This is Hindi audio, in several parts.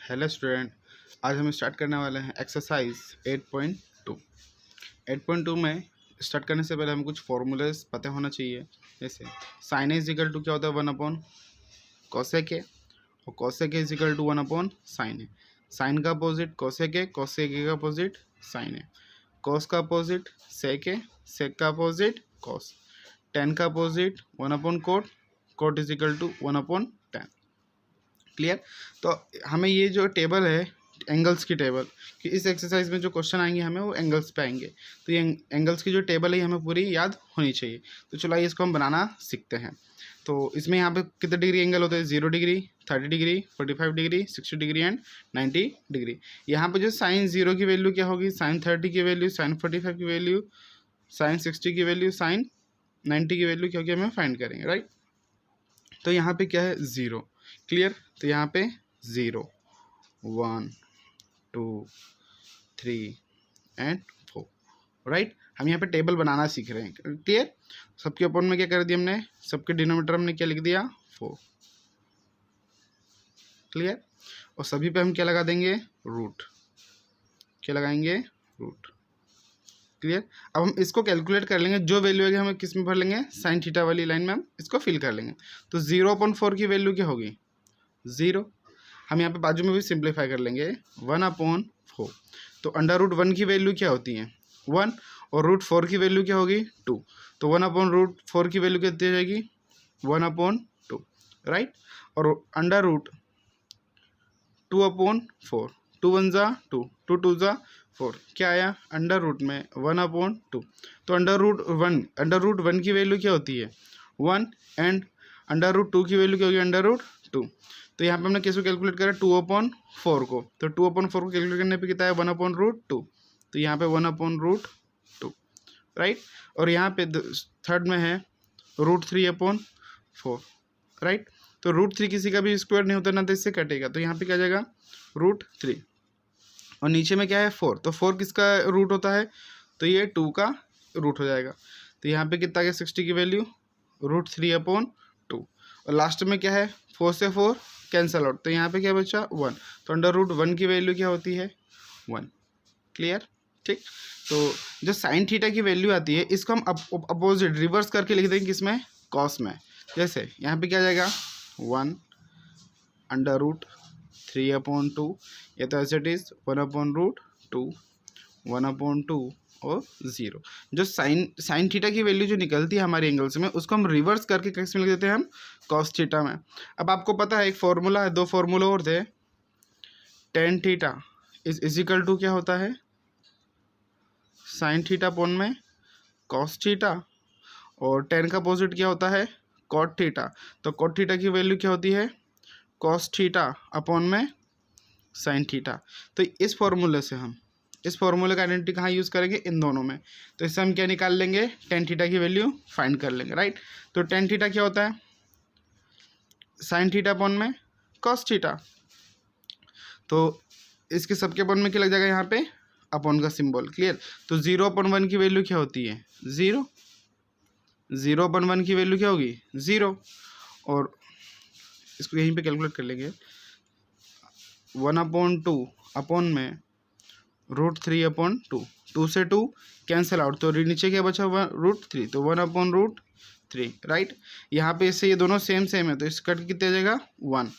हेलो स्टूडेंट, आज हम स्टार्ट करने वाले हैं एक्सरसाइज 8.2। 8.2 में स्टार्ट करने से पहले हमें कुछ फॉर्मूलेस पता होना चाहिए। जैसे sine A is equal to क्या होता है 1 अपॉन कोसेक ए, और cosec A is equal to 1 upon sine A. Sine का opposite cosec A, cosec A का अपोजिट साइन ए। कोस का अपोजिट सेक ए, सेक का अपोजिट कोस। टेन का opposite 1 upon cot, cot is equal to 1 upon tan. Clear. तो हमें ये जो टेबल है एंगल्स की टेबल, कि इस एक्सरसाइज में जो क्वेश्चन आएंगे हमें वो एंगल्स पे आएंगे, तो ये एंगल्स की जो टेबल है हमें पूरी याद होनी चाहिए। तो चलो आइए इसको हम बनाना सीखते हैं। तो इसमें यहाँ पे कितने डिग्री एंगल होते हैं? 0 degree, 30 degree, 45 degree, 60 degree and 90 degree. यहाँ पे जो साइन 0 की वैल्यू क्या होगी, साइन 30 की वैल्यू, साइन 45 की वैल्यू, साइन 60 की वैल्यू, साइन 90 की वैल्यू, क्योंकि हमें फाइंड करेंगे, राइट। तो यहाँ पे क्या है 0। क्लियर। तो यहाँ पे 0, 1, 2, 3 एंड 4, राइट। हम यहाँ पे टेबल बनाना सीख रहे हैं। क्लियर। सबके अपन में क्या कर दिया हमने, सबके डिनोमीटर हमने क्या लिख दिया 4। क्लियर। और सभी पे हम क्या लगा देंगे, रूट। क्या लगाएंगे, रूट। क्लियर। अब हम इसको कैलकुलेट कर लेंगे, जो वैल्यू है हमें किस में भर लेंगे, साइन थीटा वाली लाइन में हम इसको फिल कर लेंगे। तो 0/4 की वैल्यू क्या होगी, 0। हम यहाँ पे बाजू में भी सिंप्लीफाई कर लेंगे, 1/4। तो √1 की वैल्यू क्या होती है 1, और √4 की वैल्यू क्या होगी 2। तो 1/√4 की वैल्यू कितनी हो जाएगी 1/2, राइट। और √2/4, 2 1 ज़ा 2, 2 2 ज़ा 4, क्या आया √ में 1/2। तो √1 की वैल्यू क्या होती है 1, एंड √2 की वैल्यू क्या होगी √2। तो यहाँ पे हमने कैसे कैलकुलेट करा 2/4 को, तो 2/4 को कैलकुलेट करने पे कितना है 1/√2। तो यहाँ पे 1/√2, राइट। और यहाँ पे थर्ड में है √3/4, राइट। तो √3 किसी का भी स्क्वायर नहीं होता ना, तो इससे कटेगा। तो यहाँ पे क्या जाएगा √3, और नीचे में क्या है 4। तो 4 किसका रूट होता है, तो ये 2 का रूट हो जाएगा। तो यहाँ पे कितना गया 60 की वैल्यू √3/2। और लास्ट में क्या है 4 से 4 कैंसल आउट, तो यहाँ पे क्या बचा 1। तो √1 की वैल्यू क्या होती है 1। क्लियर। ठीक। तो जो साइन थीटा की वैल्यू आती है इसको हम अपोजिट रिवर्स करके लिख देंगे किसमें, कॉस में। जैसे यहाँ पे क्या जाएगा 1 √3/2, या तो एज इट इज 1/√2, 1/2 और 0। जो साइन थीटा की वैल्यू जो निकलती है हमारे एंगल्स में, उसको हम रिवर्स करके कैसे लिख देते हैं हम, कॉस थीटा में। अब आपको पता है एक फॉर्मूला है, दो फॉर्मूला और थे। Tan theta is equal to क्या होता है साइन थीटा अपॉन में कॉस थीटा, और टेन का अपोजिट क्या होता है कॉट थीटा। तो कॉट थीटा की वैल्यू क्या होती है कॉस थीटा अपॉन में साइन थीटा। तो इस फॉर्मूले से हम इस फॉर्मूले का आइडेंटिटी कहाँ यूज़ करेंगे, इन दोनों में। तो इससे हम क्या निकाल लेंगे, टेन थीटा की वैल्यू फाइंड कर लेंगे, राइट। तो टेन थीटा क्या होता है साइन थीटा अपॉन में कॉस थीटा। तो इसके सबके अपॉन में क्या लग जाएगा यहाँ पे अपॉन का सिंबल। क्लियर। तो 0/1 की वैल्यू क्या होती है 0, 0/1 की वैल्यू क्या होगी 0। और इसको यहीं पे कैलकुलेट कर लेंगे, 1/2 अपॉन में √3/2, 2 से 2 कैंसिल आउट, तो नीचे क्या बचा हुआ √3, तो 1/√3, राइट। यहाँ पे इससे ये दोनों सेम है, तो इस कट कितने आ जाएगा 1।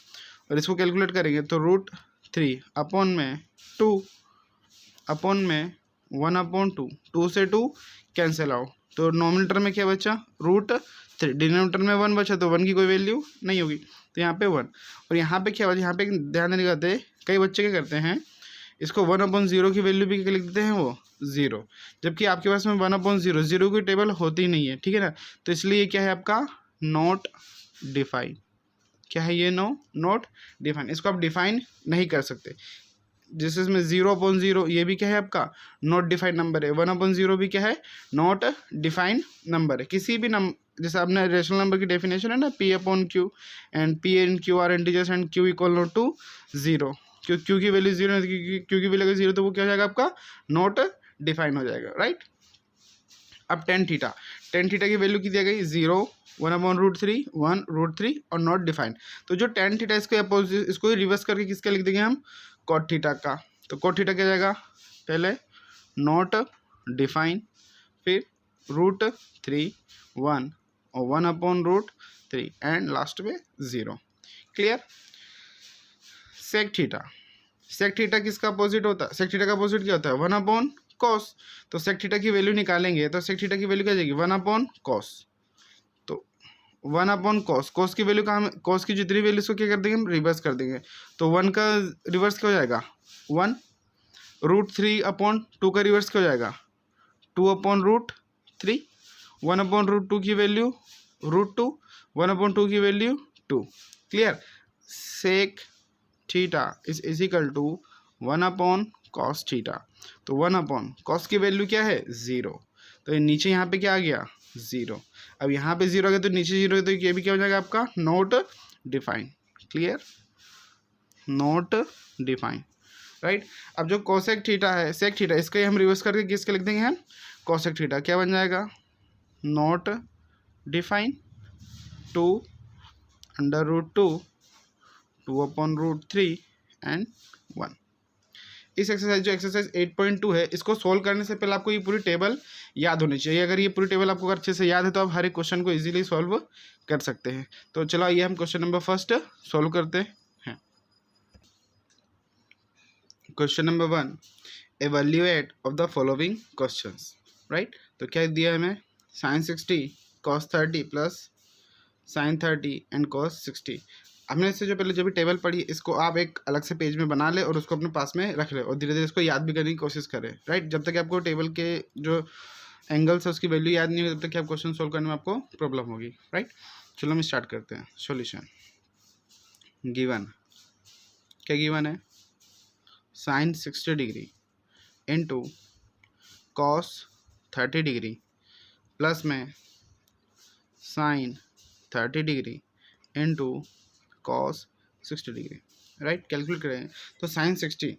और इसको कैलकुलेट करेंगे तो √3 अपॉन में 2 अपॉन में 1/2, 2 से 2 कैंसिल आउट, तो नॉमिनेटर में क्या बचा √3, डिनोमिनेटर में 1 बचा, तो 1 की कोई वैल्यू नहीं होगी, तो यहाँ पे 1। और यहाँ पे क्या बचा, यहाँ पे ध्यान देने का है, कई बच्चे क्या करते हैं इसको 1/0 की वैल्यू भी लिख देते हैं वो 0, जबकि आपके पास में 1/0 0 की टेबल होती नहीं है, ठीक है ना। तो इसलिए क्या है आपका नॉट डिफाइन। क्या है ये नॉट डिफाइन, इसको आप डिफाइन नहीं कर सकते। जिस इसमें 0/0 ये भी क्या है आपका नॉट डिफाइंड नंबर है, 1/0 भी क्या है नॉट डिफाइंड नंबर है। किसी भी नंबर, जैसे आपने रेशनल नंबर की डेफिनेशन है ना P/Q, and P and Q are integers and Q equal to 0। क्यों Q की वैल्यू 0, Q की वैल्यू 0, तो वो क्या हो जाएगा आपका नॉट डिफाइन हो जाएगा, राइट। अब टेन थीटा की वैल्यू की दी गई 0, 1/√3 1√3 और नॉट डिफाइंड। तो जो tan थीटा इसके अपोजिट, इसको ही रिवर्स करके किसका लिख देंगे हम, cot थीटा का। तो cot थीटा क्या जाएगा, पहले नॉट डिफाइन, फिर √3 1 और 1/√3 एंड लास्ट में 0। क्लियर। सेक थीटा किसका अपोजिट होता है, सेक थीटा का अपोजिट क्या होता है, 1/cos। तो सेक थीटा की वैल्यू निकालेंगे तो सेक थीटा की वैल्यू क्या जाएगी, 1/cos। तो 1/cos, cos की वैल्यू कहाँ, cos की जितनी वैल्यू उसको क्या कर देंगे हम, रिवर्स कर देंगे। तो 1 का रिवर्स क्या हो जाएगा 1, √3/2 का रिवर्स क्या हो जाएगा 2/√3, 1/√2 की वैल्यू √2, 1/2 की value 2। Clear. Sec theta is equal to 1/cos theta. तो 1/cos की वैल्यू क्या है 0। तो ये नीचे यहाँ पे क्या आ गया 0। अब यहाँ पे 0 आ गया तो नीचे 0 है तो ये भी क्या हो जाएगा आपका not define. Clear, not define, right. अब जो कोसेक थीटा है, सेक थीटा, इसका हम रिवर्स करके किसके लिख देंगे हम, कोसेक थीटा। क्या बन जाएगा, नॉट डिफाइन 2/√2 2/√3 एंड 1। इस एक्सरसाइज जो एक्सरसाइज 8.2 है, इसको सोल्व करने से पहले आपको ये पूरी टेबल याद होनी चाहिए। अगर ये पूरी टेबल आपको अच्छे से याद है तो आप हर एक क्वेश्चन को इजीली सॉल्व कर सकते हैं। तो चलो आइए हम क्वेश्चन नंबर फर्स्ट सॉल्व करते हैं। Question number 1, एवैल्यूएट of the following questions, right. तो क्या दिया है हमें, sin 60 cos 30 plus sin 30 and cos 60। हमने इससे जो पहले जो भी टेबल पढ़ी इसको आप एक अलग से पेज में बना ले और उसको अपने पास में रख ले और धीरे धीरे इसको याद भी करने की कोशिश करें, राइट। जब तक आपको टेबल के जो एंगल्स है उसकी वैल्यू याद नहीं होगी तब तक आप क्वेश्चन सोल्व करने में आपको प्रॉब्लम होगी, राइट। चलो हम स्टार्ट करते हैं। सॉल्यूशन गिवन, क्या गिवन है, sin 60 degree into cos 30 degree plus में sin 30 degree into cos 60 degree, right. Calculate करें तो sin 60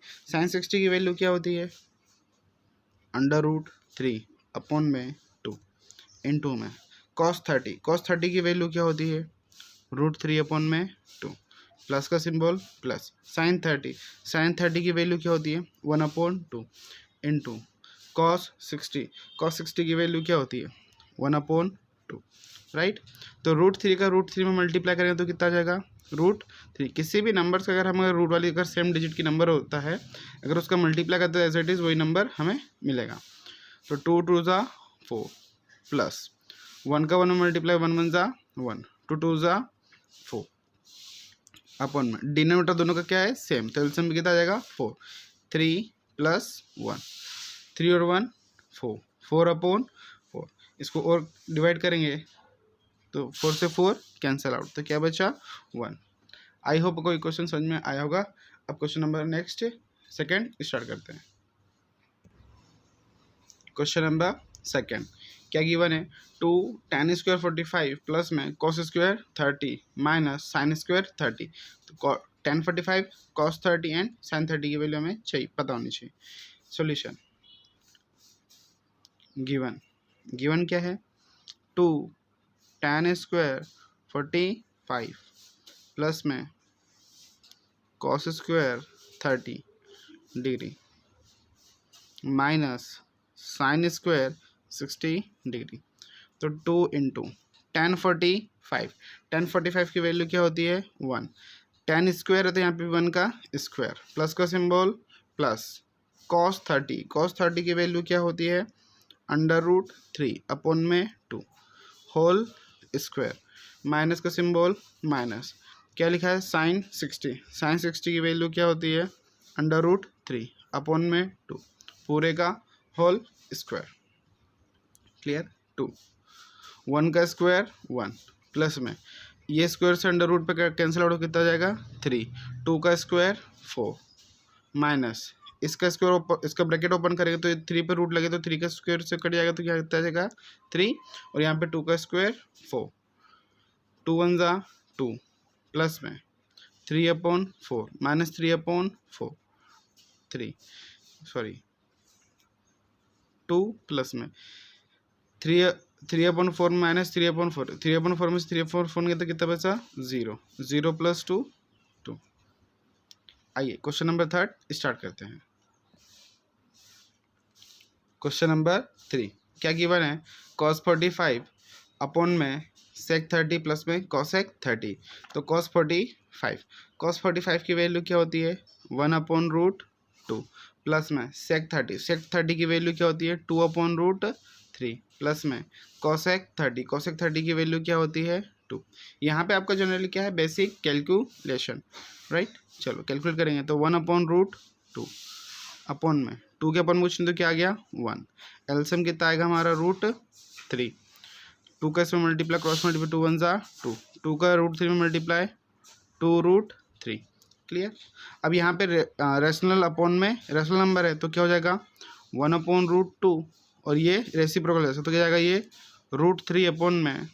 की वैल्यू क्या होती है, √3/2 इंटू में cos 30 की वैल्यू क्या होती है, √3/2 प्लस का सिंबल प्लस, sin 30 की वैल्यू क्या होती है 1/2 इंटू cos 60 की वैल्यू क्या होती है 1/2, राइट। तो √3 का √3 में मल्टीप्लाई करेंगे तो कितना आ जाएगा, √3। किसी भी नंबर से अगर हमें रूट वाली अगर सेम डिजिट की नंबर होता है, अगर उसका मल्टीप्लाई करते हैं एज इट इज़ वही नंबर हमें मिलेगा। तो 2 2 ज़ा 4 प्लस 1 का 1 में मल्टीप्लाई 1 1 ज़ा 1, 2 2 ज़ा 4 अपन में डिनोमिनेटर दोनों का क्या है सेम, तो एलसीएम कितना आ जाएगा 4, 3 प्लस 1, 3 और 1 4, 4/4। इसको और डिवाइड करेंगे तो 4 से 4 कैंसिल आउट, तो क्या बचा 1। आई होप कोई क्वेश्चन समझ में आया होगा। अब question number next second start करते हैं। क्वेश्चन नंबर सेकंड, क्या गिवन है, 2 tan² 45 प्लस में cos² 30 माइनस sin² 30। तो tan 45 cos 30 एंड sin 30 की वैल्यू हमें चाहिए, पता होनी चाहिए। सॉल्यूशन गिवन क्या है, 2 tan² 45 प्लस में cos² 30 degree minus sin² 60 degree. तो 2 इंटू tan 45 की वैल्यू क्या होती है 1, tan स्क्वायर है तो यहाँ पे 1 का स्क्वायर प्लस का सिंबल प्लस cos 30 की वैल्यू क्या होती है √3/2 होल स्क्वायर माइनस का सिंबल माइनस, क्या लिखा है sin 60 की वैल्यू क्या होती है √3/2 पूरे का होल स्क्वायर। क्लियर। 2 1 का स्क्वायर 1 प्लस में ये स्क्वायर से अंडर रूट पे कैंसिल आउट कितना जाएगा 3, 2 का स्क्वायर 4 माइनस इसका स्क्वायर, इसका ब्रैकेट ओपन करेंगे तो 3 पे रूट लगे तो 3 का स्क्वायर से कट जाएगा तो क्या कितना जाएगा 3 और यहाँ पे 2 का स्क्वायर 4, 2 1 ज़ा 2 प्लस में 3/4 माइनस 3/4 2 प्लस में 3 3/4 माइनस 3/4, 3/4 में से 3/4 गया तो कितना बचा 0, 0 + 2 2। आइए क्वेश्चन नंबर 3 स्टार्ट करते हैं। क्वेश्चन नंबर 3 क्या गिवन है, cos 45 अपॉन में sec 30 प्लस में cosec 30। तो cos 45 की वैल्यू क्या होती है 1/√2 प्लस में sec 30 की वैल्यू क्या होती है 2/√3 प्लस में cosec 30 की वैल्यू क्या होती है 2। यहाँ पे आपका जनरली क्या है बेसिक कैलकुलेशन, राइट। चलो कैलकुलेट करेंगे तो 1/√2 अपॉन में 2 के अपन पूछने तो क्या आ गया 1, एलसीएम कितना आएगा हमारा √3, 2 का इसमें मल्टीप्लाई क्रॉस मल्टीप्लाई 2 1 जा 2, 2 का √3 में मल्टीप्लाई 2√3। क्लियर। अब यहाँ पे रेशनल अपॉन में रेशनल नंबर है तो क्या हो जाएगा 1/√2 और ये रेसिप्रोकल है तो क्या जाएगा ये √3 अपॉन में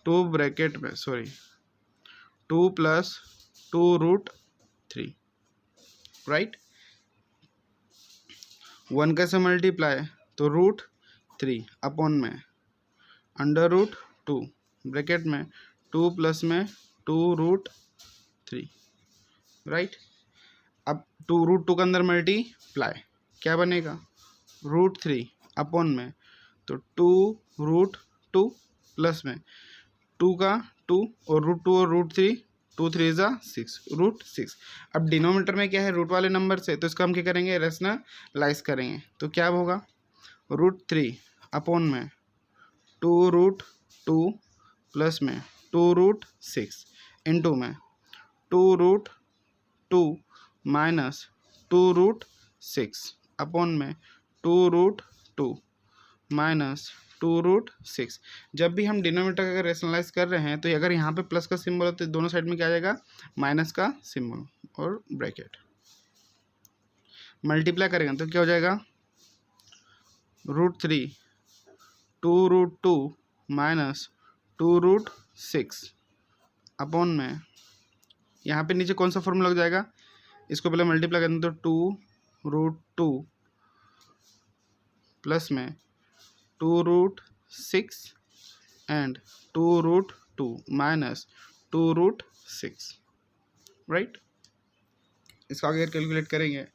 2 ब्रैकेट में 2 + 2√3, राइट। 1 कैसे मल्टीप्लाई तो √3 अपॉन में √2 ब्रैकेट में 2 प्लस में 2√3, राइट। अब 2√2 के अंदर मल्टीप्लाई क्या बनेगा √3 अपॉन में तो 2√2 प्लस में 2 का 2 और √2 और √3 2 3 जा 6 √6। अब डिनोमिनेटर में क्या है रूट वाले नंबर से तो इसका हम क्या करेंगे रेशनलाइज करेंगे तो क्या होगा √3 अपॉन में 2√2 प्लस में 2√6 इंटू में 2√2 माइनस 2√6 अपॉन में 2√2 माइनस 2√6। जब भी हम डिनोमिनेटर का अगर रेशनलाइज कर रहे हैं तो अगर यहाँ पे प्लस का सिंबल हो तो दोनों साइड में क्या आ जाएगा माइनस का सिंबल और ब्रैकेट मल्टीप्लाई करेंगे तो क्या हो जाएगा √3 2√2 माइनस 2√6 अपॉन में यहाँ पे नीचे कौन सा फॉर्मूला लग जाएगा, इसको पहले मल्टीप्लाई करेंगे तो 2√2 प्लस में 2√6 एंड 2√2 माइनस 2√6, राइट। इसका आगे कैलकुलेट करेंगे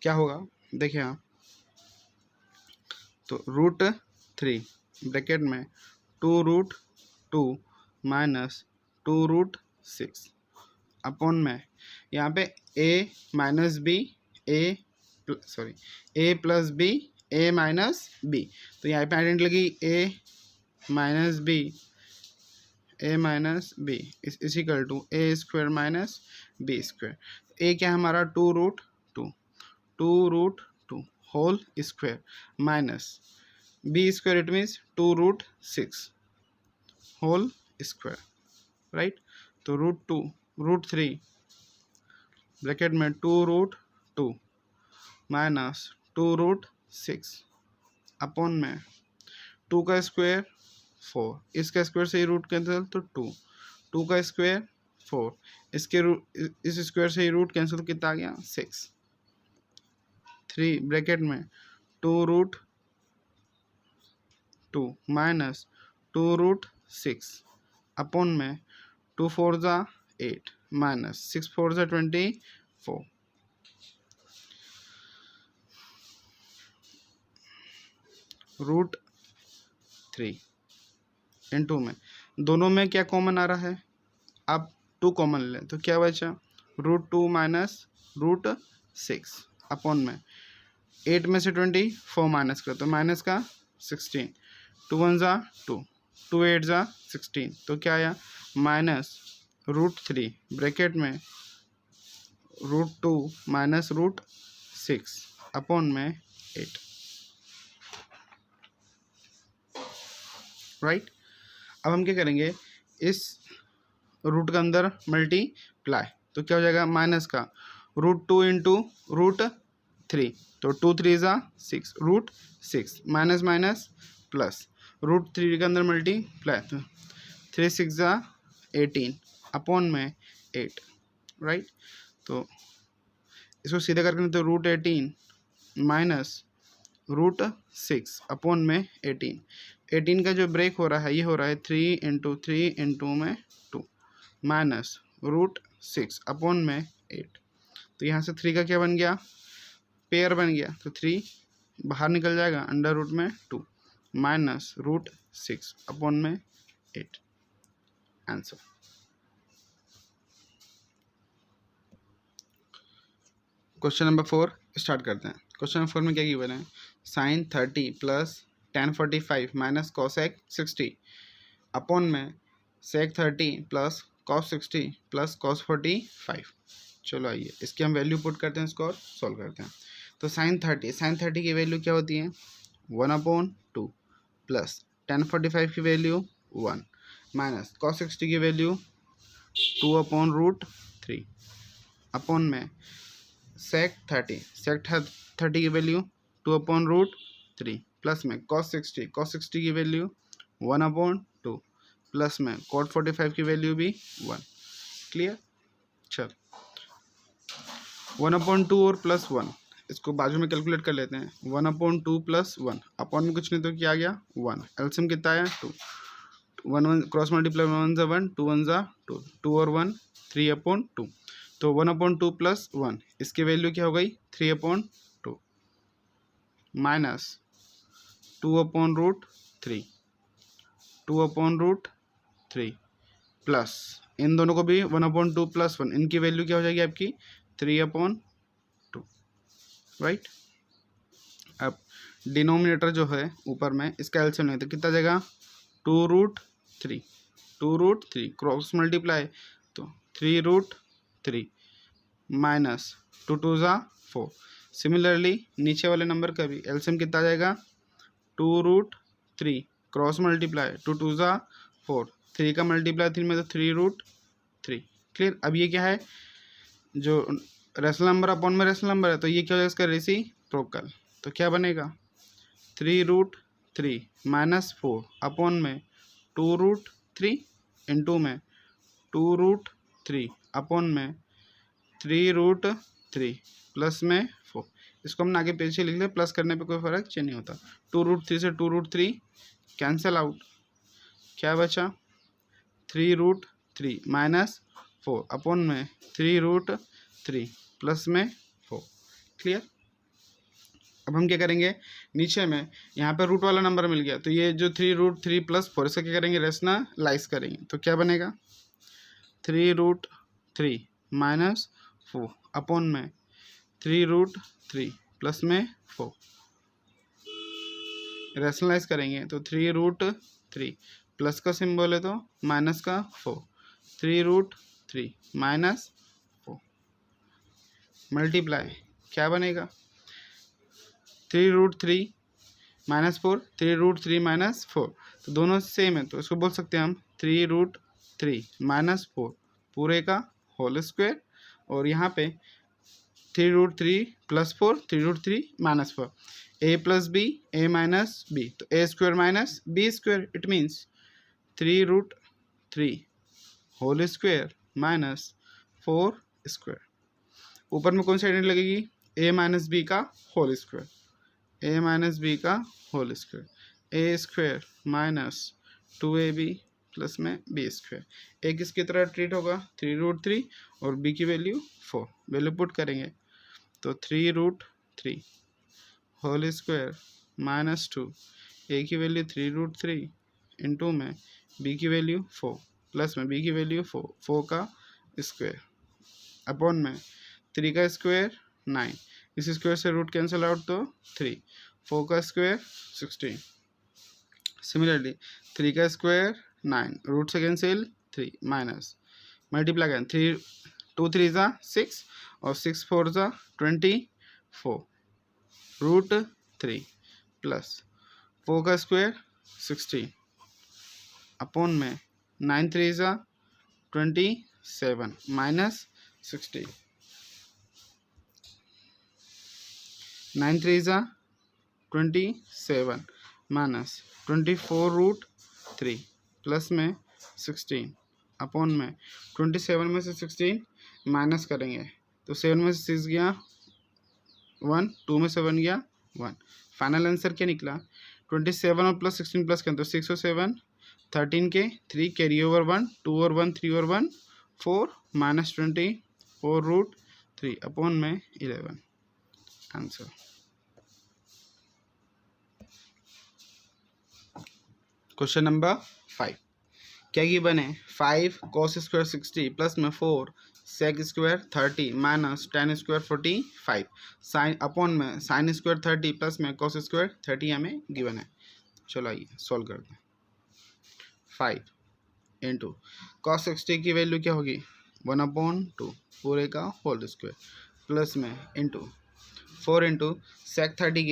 क्या होगा देखिए आप तो √3 ब्रैकेट में 2√2 माइनस 2√6 अपॉन में यहाँ पे a minus B a plus B a minus B तो यहाँ पे आइडेंटिटी लगी a minus B is equal to a² minus b²। a क्या है हमारा 2√2 whole square minus b² it means 2√6 whole square, right. तो √3 ब्रैकेट में 2√2 माइनस 2√6 अपॉन में 2 का स्क्वायर 4, इसका स्क्वायर से ही रूट कैंसिल तो 2 का स्क्वायर 4, इस स्क्वायर से ही रूट कैंसिल तो कितना आ गया 6, 3 ब्रैकेट में 2√2 माइनस 2√6 अपॉन में 2 4 जा 8 माइनस 6 4 जा 24, √3 इंटू में दोनों में क्या कॉमन आ रहा है, आप 2 कॉमन लें तो क्या बचा √2 माइनस √6 अपॉन में 8 में से 24 माइनस कर तो माइनस का 16, 2 1 जा 2, 2 8 जा 16 तो क्या आया माइनस √3 ब्रैकेट में √2 माइनस √6 अपॉन में 8, राइट। अब हम क्या करेंगे इस रूट के अंदर मल्टीप्लाई तो क्या हो जाएगा माइनस का √2 इंटू √3 तो 2 3 जा 6 √6 माइनस माइनस प्लस √3 के अंदर मल्टीप्लाई तो 3 6 जा 18 अपॉन में 8 राइट। तो इसको सीधा करके तो √18 माइनस √6 अपॉन में 18 का जो ब्रेक हो रहा है ये हो रहा है 3 × 3 × में 2 माइनस √6 अपॉन में 8। तो यहाँ से 3 का क्या बन गया, पेयर बन गया, तो 3 बाहर निकल जाएगा, √2 माइनस √6 अपॉन में 8। आंसर। क्वेश्चन नंबर 4 स्टार्ट करते हैं। क्वेश्चन नंबर 4 में क्या गिवन है, sin 30 plus tan 45 minus cosec 60 upon में sec 30 plus cos 60 plus cos 45। चलो आइए इसकी हम वैल्यू पुट करते हैं, इसको और सॉल्व करते हैं। तो sin 30 की वैल्यू क्या होती है, 1/2 प्लस tan 45 की वैल्यू 1 माइनस cos 60 की वैल्यू 2/√3 अपॉन में sec 30 की वैल्यू 2/√3 प्लस में cos 60 की वैल्यू 1/2 प्लस में cot 45 की वैल्यू भी 1। क्लियर। चल 1/2 और प्लस 1 इसको बाजू में कैलकुलेट कर लेते हैं। 1/2 प्लस 1 अपॉन में कुछ नहीं तो क्या आ गया 1, एलसीएम कितना आया 2, 1 क्रॉस मल्टीप्लाई 1 × 1 2 × 2, 2 और 1 3/2। तो 1/2 प्लस 1 इसकी वैल्यू क्या हो गई 3/2 माइनस 2/√3 2/√3 प्लस इन दोनों को भी 1/2 प्लस 1 इनकी वैल्यू क्या हो जाएगी आपकी 3/2, राइट। अब डिनोमिनेटर जो है ऊपर में इसका एलसीएम लेते कितना जाएगा 2√3 क्रॉस मल्टीप्लाई तो 3√3 माइनस 2 × 2 = 4। सिमिलरली नीचे वाले नंबर का भी एलसीएम कितना जाएगा 2√3 क्रॉस मल्टीप्लाई 2 × 2 = 4, 3 का मल्टीप्लाई 3 में तो 3√3। क्लियर। अब ये क्या है, जो रेशनल नंबर अपॉन में रेशनल नंबर है तो ये क्या हो जाएगा इसका रेसिप्रोकल। तो क्या बनेगा 3√3 माइनस 4 अपॉन में 2√3 इंटू में 2√3 अपॉन में 3√3 प्लस में 4। इसको हमने आगे पीछे लिख लिया, प्लस करने पे कोई फर्क चेंज नहीं होता। 2√3 से 2√3 कैंसिल आउट, क्या बचा 3√3 माइनस 4 अपॉन में 3√3 प्लस में 4। क्लियर। अब हम क्या करेंगे, नीचे में यहाँ पे रूट वाला नंबर मिल गया तो ये जो 3√3 प्लस 4 इसका क्या करेंगे रेशनलाइज करेंगे। तो क्या बनेगा 3√3 माइनस 4 अपॉन में 3√3 प्लस में 4 रेशनलाइज करेंगे तो 3√3 प्लस का सिंबल है तो माइनस का 4, 3√3 माइनस 4 मल्टीप्लाई क्या बनेगा 3√3 माइनस 4, 3√3 माइनस 4 तो दोनों सेम है तो इसको बोल सकते हैं हम 3√3 माइनस 4 पूरे का होल स्क्वायर, और यहाँ पे 3√3 plus 4 3√3 minus 4 a plus B a minus B तो a square minus B square it means 3√3 whole square minus 4 square. ऊपर में कौन सी आइडेंटिटी लगेगी a माइनस बी का whole square, a minus B का whole square, a square minus 2ab plus में बी स्क्वायर। ए किसकी तरह ट्रीट होगा 3√3 और b की वैल्यू 4, वैल्यू पुट करेंगे तो 3√3 होल स्क्वायर माइनस 2, ए की वैल्यू 3√3 इंटू में b की वैल्यू 4 प्लस में b की वैल्यू 4 का स्क्वायर अपॉन में 3 का स्क्वायर 9, इस स्क्वायर से रूट कैंसिल आउट तो 3, 4 का स्क्वायर 16। सिमिलरली 3 का स्क्वायर 9 रूट से कैंसिल 3 माइनस मल्टीप्लाई करें 3 2 3 ज़ा 6 और 6 4 ज़ा 24 √3 प्लस 4 का स्क्वायर 16 अपॉन में 9 3 ज़ा 27 माइनस 16, 9 3 ज़ा 27 माइनस 24√3 प्लस में 16 अपॉन में 27 में से 16 माइनस करेंगे तो 7 में से 6 गया 1, 2 में से 1 गया 1। फाइनल आंसर क्या निकला 27 और प्लस 16 प्लस करें तो 6 और 7 13 के 3 कैरी ओवर 1 2 और 1 3 और 1 4 माइनस 20 4 रूट 3 अपॉन में 11 आंसर। क्वेश्चन नंबर 5 क्या गिवन है 5 cos स्क्वायर 60 प्लस में 4 sec square 30 minus tan square 45 sine upon में sin स्क्वायर 30 प्लस में cos स्क्वायर 30 हमें गिवन है। चलो आइए सॉल्व करते हैं। 5 इंटू cos 60 की वैल्यू क्या होगी 1/2 पूरे का होल स्क्वायर प्लस में इंटू 4 इंटू sec 30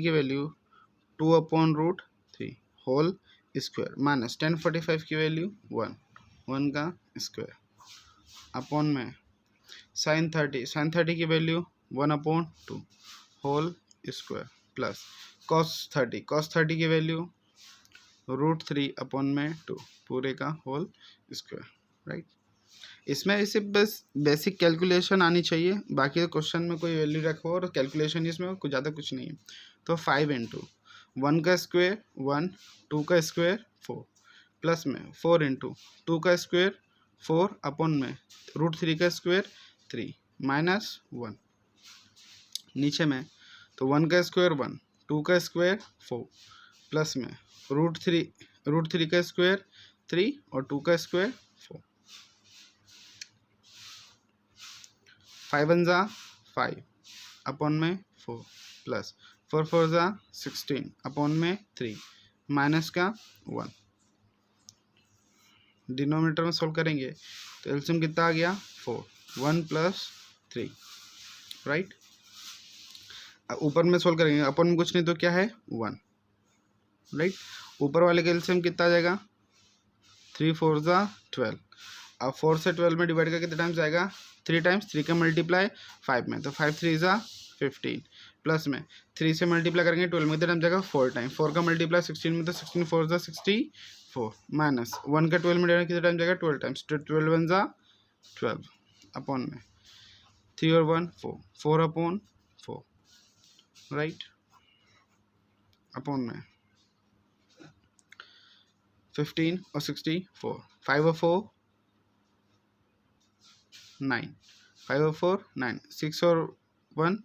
की value 2/√3 whole square minus tan 45 की वैल्यू 1 का स्क्वायर अपॉन में sin 30 की value 1/2 whole square plus cos 30 की वैल्यू √3 अपॉन में 2 पूरे का होल स्क्वायर। राइट, इसमें इसे बस बेसिक कैलकुलेशन आनी चाहिए, बाकी क्वेश्चन में कोई वैल्यू रखो और कैलकुलेशन इसमें कुछ ज़्यादा कुछ नहीं है। तो 5 इंटू 1 का स्क्वायर 1 2 का स्क्वायर 4 प्लस में 4 इंटू 2 का स्क्वायर 4 अपॉन में √3 का स्क्वायर 3 माइनस 1 नीचे में तो 1 का स्क्वायर 1 2 का स्क्वायर 4 प्लस में √3 का स्क्वायर 3 और 2 का स्क्वायर 4 5 1 जा 5 अपॉन में 4 प्लस 4 4 जा 16 अपॉन में 3 माइनस का 1 डिनोमिनेटर में सॉल्व करेंगे तो एलसीएम कितना आ गया 4 1 प्लस 3 राइट। ऊपर में सॉल्व करेंगे अपन में कुछ नहीं तो क्या है 1 राइट। ऊपर वाले का एलसीएम कितना आ जाएगा 3 4 जा 12 अब 4 से 12 में डिवाइड करके कितने टाइम्स आएगा 3 टाइम्स 3 का मल्टीप्लाई 5 में तो 5 3 जा 15 प्लस में 3 से मल्टीप्लाई करेंगे 12 में कितने टाइम्स जाएगा 4 टाइम 4 का मल्टीप्लाई 16 में तो 16 4 जा 64 माइनस 1 का 12 में डिवाइड कितने टाइम जाएगा 12 टाइम्स 12 1 जा 12 अपॉन में 3 और 1 4 4 अपॉन 4 राइट अपॉन में 15 और 64 5 और 4 9 5 और 4 9 6 और 1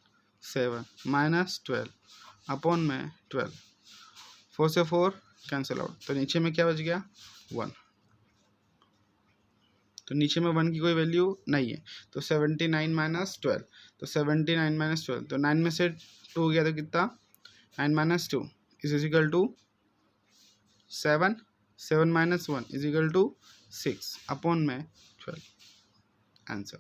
7 माइनस 12 अपॉन में 12 4 से 4 कैंसिल आउट तो नीचे में क्या बच गया 1 तो नीचे में 1 की कोई वैल्यू नहीं है तो 79 माइनस 12 तो 79 माइनस 12 तो 9 में से 2 गया तो कितना 9 minus 2 is equal to 7 7 minus 1 is equal to 6 upon में 12 आंसर।